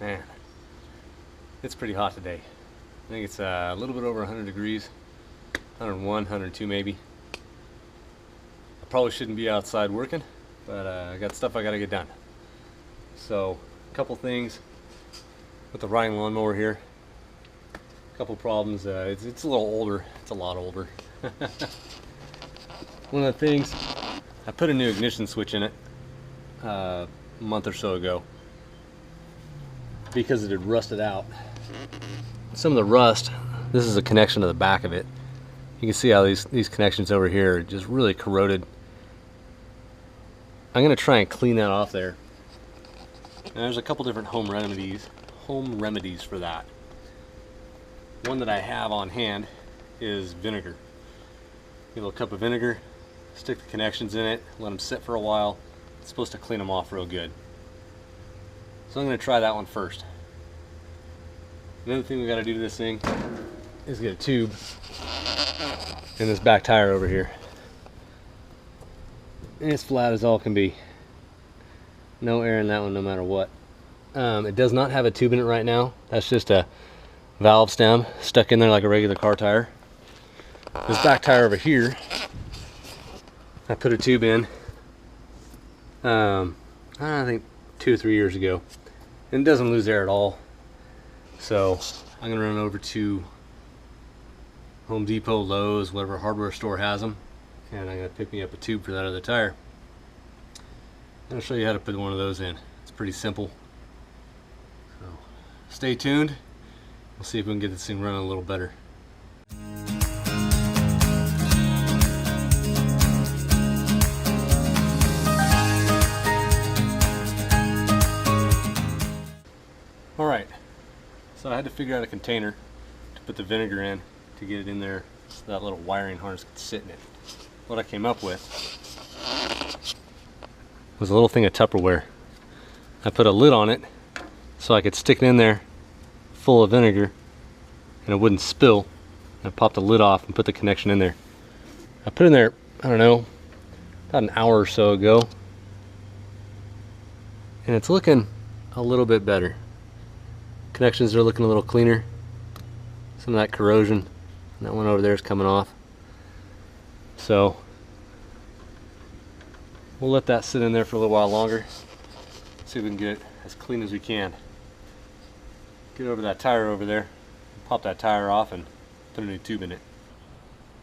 Man, it's pretty hot today. I think it's a little bit over 100 degrees, 101, 102 maybe. I probably shouldn't be outside working, but I got stuff I gotta get done. So, a couple things with the riding lawnmower here. A couple problems. It's a little older. It's a lot older. One of the things, I put a new ignition switch in it a month or so ago because it had rusted out. Some of the rust, this is a connection to the back of it. You can see how these connections over here are just really corroded. I'm going to try and clean that off there. And there's a couple different home remedies for that. One that I have on hand is vinegar. Get a little cup of vinegar, stick the connections in it, let them sit for a while. It's supposed to clean them off real good. So I'm going to try that one first. Another thing we got to do to this thing is get a tube in this back tire over here. And it's flat as all can be. No air in that one no matter what. It does not have a tube in it right now. That's just a valve stem stuck in there like a regular car tire. This back tire over here, I put a tube in, I think 2 or 3 years ago. And it doesn't lose air at all. So I'm going to run over to Home Depot, Lowe's, whatever hardware store has them, and I'm going to pick me up a tube for that other tire. I'll show you how to put one of those in. It's pretty simple. So stay tuned. We'll see if we can get this thing running a little better. Alright, so I had to figure out a container to put the vinegar in to get it in there so that little wiring harness could sit in it. What I came up with was a little thing of Tupperware. I put a lid on it so I could stick it in there full of vinegar and it wouldn't spill. I popped the lid off and put the connection in there. I put it in there, I don't know, about an hour or so ago, and it's looking a little bit better. Connections are looking a little cleaner. Some of that corrosion, and that one over there is coming off. So we'll let that sit in there for a little while longer. See if we can get it as clean as we can. Get over that tire over there, pop that tire off and put a new tube in it.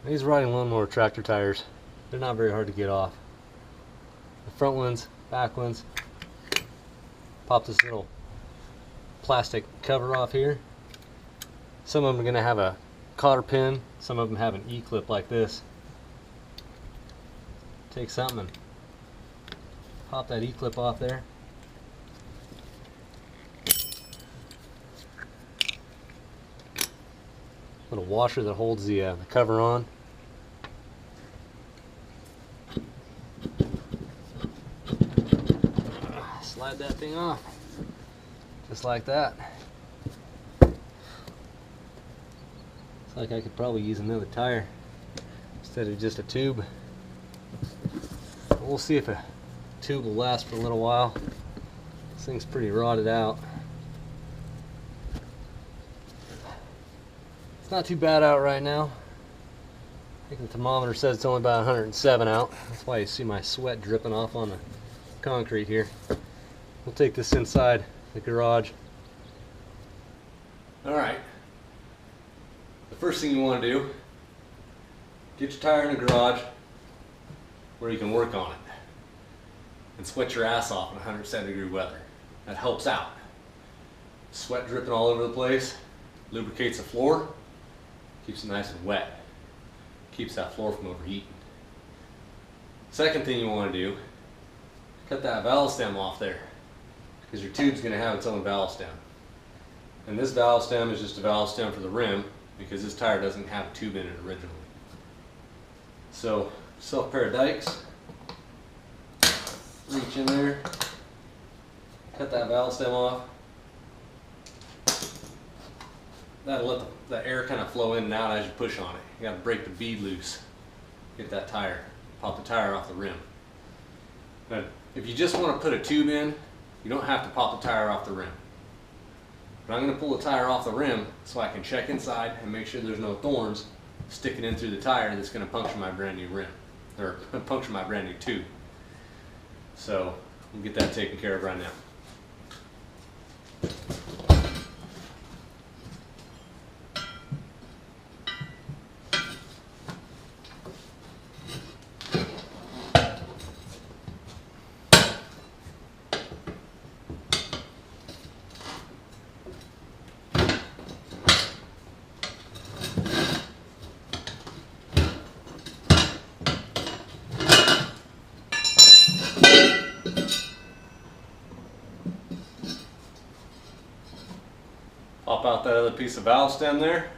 These riding lawnmower tractor tires, they're not very hard to get off. The front ones, back ones, pop this little plastic cover off here. Some of them are going to have a cotter pin, some of them have an E-clip like this. Take something and pop that E-clip off there. Little washer that holds the cover on. Slide that thing off. Just like that. Looks like I could probably use another tire instead of just a tube. We'll see if a tube will last for a little while. This thing's pretty rotted out. It's not too bad out right now. I think the thermometer says it's only about 107 out. That's why you see my sweat dripping off on the concrete here. We'll take this inside the garage. Alright, the first thing you want to do, get your tire in the garage where you can work on it and sweat your ass off in 107-degree weather. That helps out. Sweat dripping all over the place, lubricates the floor, keeps it nice and wet, keeps that floor from overheating. Second thing you want to do, cut that valve stem off there, because your tube's going to have its own valve stem. And this valve stem is just a valve stem for the rim, because this tire doesn't have a tube in it originally. So, self pair of dikes, reach in there, cut that valve stem off. That'll let the air kind of flow in and out as you push on it. You got to break the bead loose, get that tire, pop the tire off the rim. Now, if you just want to put a tube in, you don't have to pop the tire off the rim. But I'm going to pull the tire off the rim so I can check inside and make sure there's no thorns sticking in through the tire that's going to puncture my brand new rim, or puncture my brand new tube. So we'll get that taken care of right now. Pop out that other piece of valve stem there.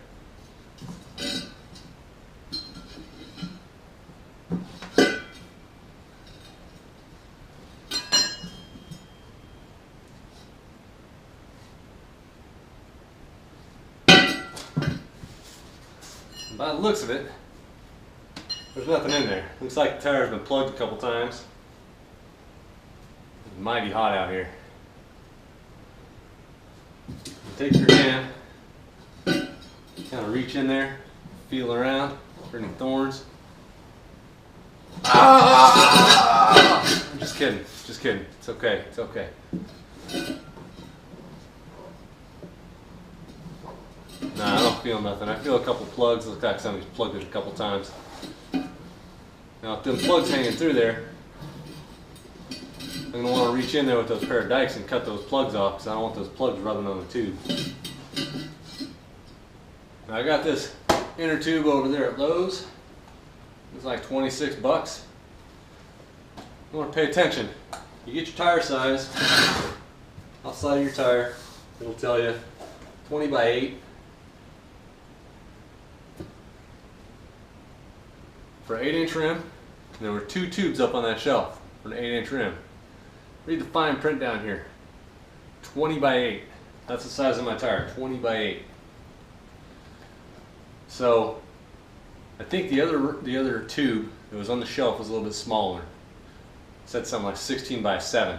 And by the looks of it, there's nothing in there. Looks like the tire's been plugged a couple times. It's mighty hot out here. Take your hand, kind of reach in there, feel around for any thorns. Ah! I'm just kidding, just kidding. It's okay, it's okay. Nah, I don't feel nothing. I feel a couple plugs. Looks like somebody's plugged it a couple times. Now, if them plugs hanging through there, I'm going to want to reach in there with those pair of dikes and cut those plugs off because I don't want those plugs rubbing on the tube. Now I got this inner tube over there at Lowe's. It's like 26 bucks. You want to pay attention. You get your tire size, outside of your tire, it'll tell you 20 by 8. For an 8-inch rim, and there were 2 tubes up on that shelf for an 8-inch rim. Read the fine print down here. 20 by 8. That's the size of my tire, 20 by 8. So I think the other tube that was on the shelf was a little bit smaller. It said something like 16 by 7.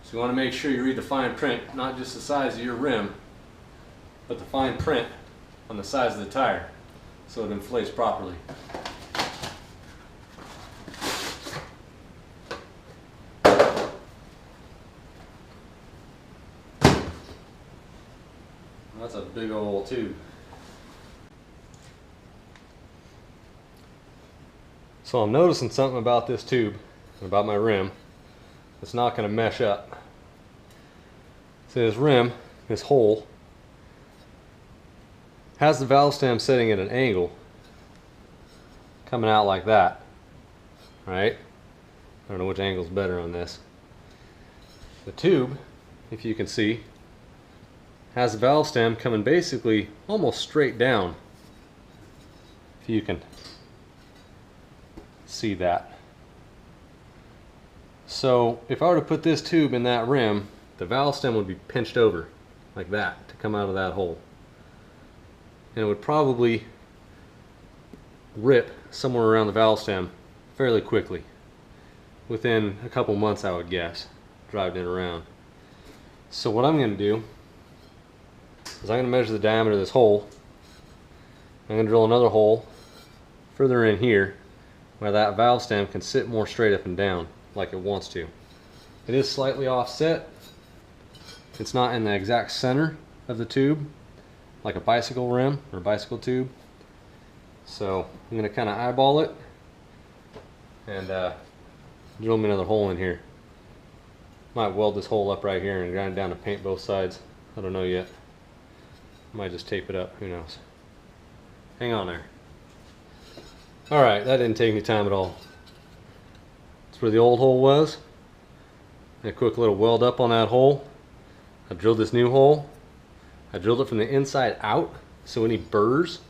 So you want to make sure you read the fine print, not just the size of your rim, but the fine print on the size of the tire, so it inflates properly. That's a big old tube. So I'm noticing something about this tube and about my rim. It's not going to mesh up. See, this rim, this hole, has the valve stem sitting at an angle, coming out like that, right? I don't know which angle is better on this. The tube, if you can see, has the valve stem coming basically almost straight down, if you can see that. So if I were to put this tube in that rim, the valve stem would be pinched over like that to come out of that hole, and it would probably rip somewhere around the valve stem fairly quickly, within a couple months I would guess, driving it around. So what I'm going to do is I'm going to measure the diameter of this hole. I'm going to drill another hole further in here where that valve stem can sit more straight up and down like it wants to. It is slightly offset. It's not in the exact center of the tube like a bicycle rim or bicycle tube. So I'm going to kind of eyeball it and drill me another hole in here. Might weld this hole up right here and grind it down to paint both sides. I don't know yet. Might just tape it up, who knows. Hang on there. Alright, that didn't take any time at all. That's where the old hole was. A quick little weld up on that hole. I drilled this new hole. I drilled it from the inside out, so any burrs,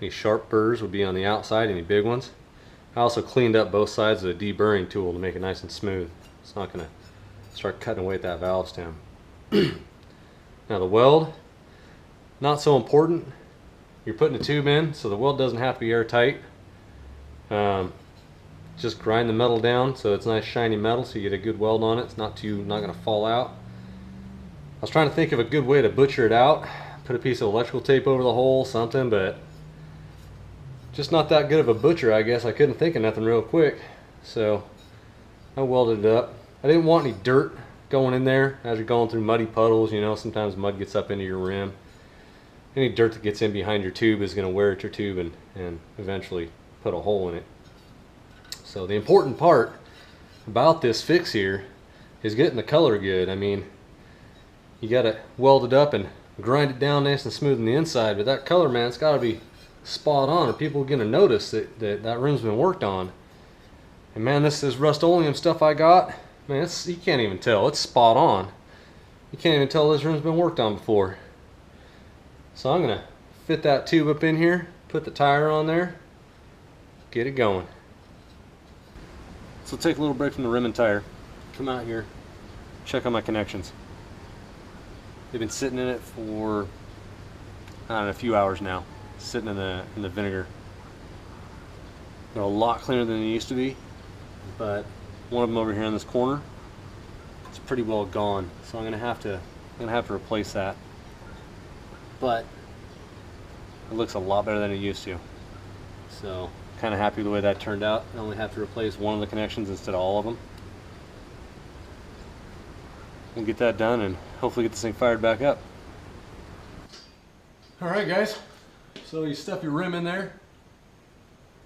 any sharp burrs would be on the outside, any big ones. I also cleaned up both sides with a deburring tool to make it nice and smooth. It's not going to start cutting away at that valve stem. Now the weld, not so important. You're putting a tube in, so the weld doesn't have to be airtight. Just grind the metal down so it's nice shiny metal, so you get a good weld on it. It's not going to fall out. was trying to think of a good way to butcher it out. Put a piece of electrical tape over the hole, something, but just not that good of a butcher, I guess. I couldn't think of nothing real quick. So I welded it up. I didn't want any dirt going in there as you're going through muddy puddles. You know, sometimes mud gets up into your rim. Any dirt that gets in behind your tube is going to wear at your tube and eventually put a hole in it. So the important part about this fix here is getting the color good. I mean, you got to weld it up and grind it down nice and smooth on the inside, but that color, man, it's got to be spot on, or people are going to notice that rim's been worked on. And man, this Rust-Oleum stuff I got, man, you can't even tell. It's spot on. You can't even tell this rim's been worked on before. So I'm going to fit that tube up in here, put the tire on there, get it going. So take a little break from the rim and tire, come out here, check on my connections. They've been sitting in it for, I don't know, a few hours now, sitting in the vinegar. They're a lot cleaner than they used to be, but one of them over here in this corner, it's pretty well gone. So I'm gonna have to replace that. But it looks a lot better than it used to. So kind of happy with the way that turned out. I only have to replace one of the connections instead of all of them. We'll get that done and hopefully get this thing fired back up. Alright guys, so you stuff your rim in there,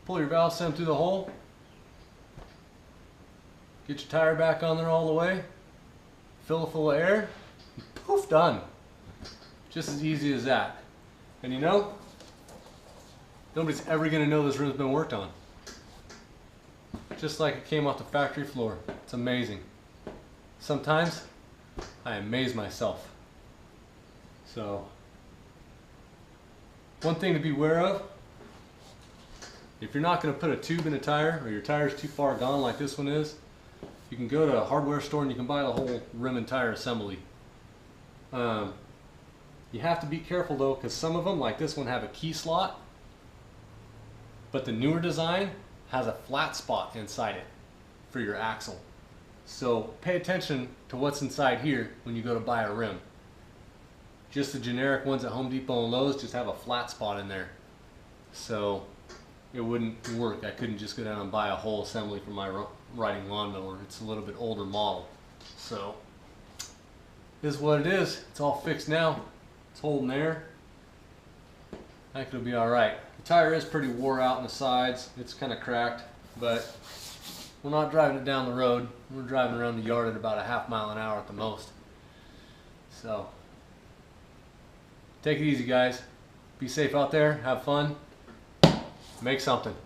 pull your valve stem through the hole, get your tire back on there all the way, fill it full of air, poof, done. Just as easy as that. And you know, nobody's ever going to know this rim's been worked on. Just like it came off the factory floor. It's amazing. Sometimes I amaze myself. So, one thing to be aware of, if you're not going to put a tube in a tire, or your tire's too far gone like this one is, you can go to a hardware store and you can buy the whole rim and tire assembly. You have to be careful though, because some of them, like this one, have a key slot, but the newer design has a flat spot inside it for your axle. So pay attention to what's inside here when you go to buy a rim. Just the generic ones at Home Depot and Lowe's just have a flat spot in there. So it wouldn't work. I couldn't just go down and buy a whole assembly for my riding lawnmower. It's a little bit older model. So this is what it is. It's all fixed now. It's holding there. I think it'll be alright. The tire is pretty wore out on the sides. It's kind of cracked, but we're not driving it down the road. We're driving around the yard at about a half mile an hour at the most. So take it easy guys. Be safe out there. Have fun. Make something.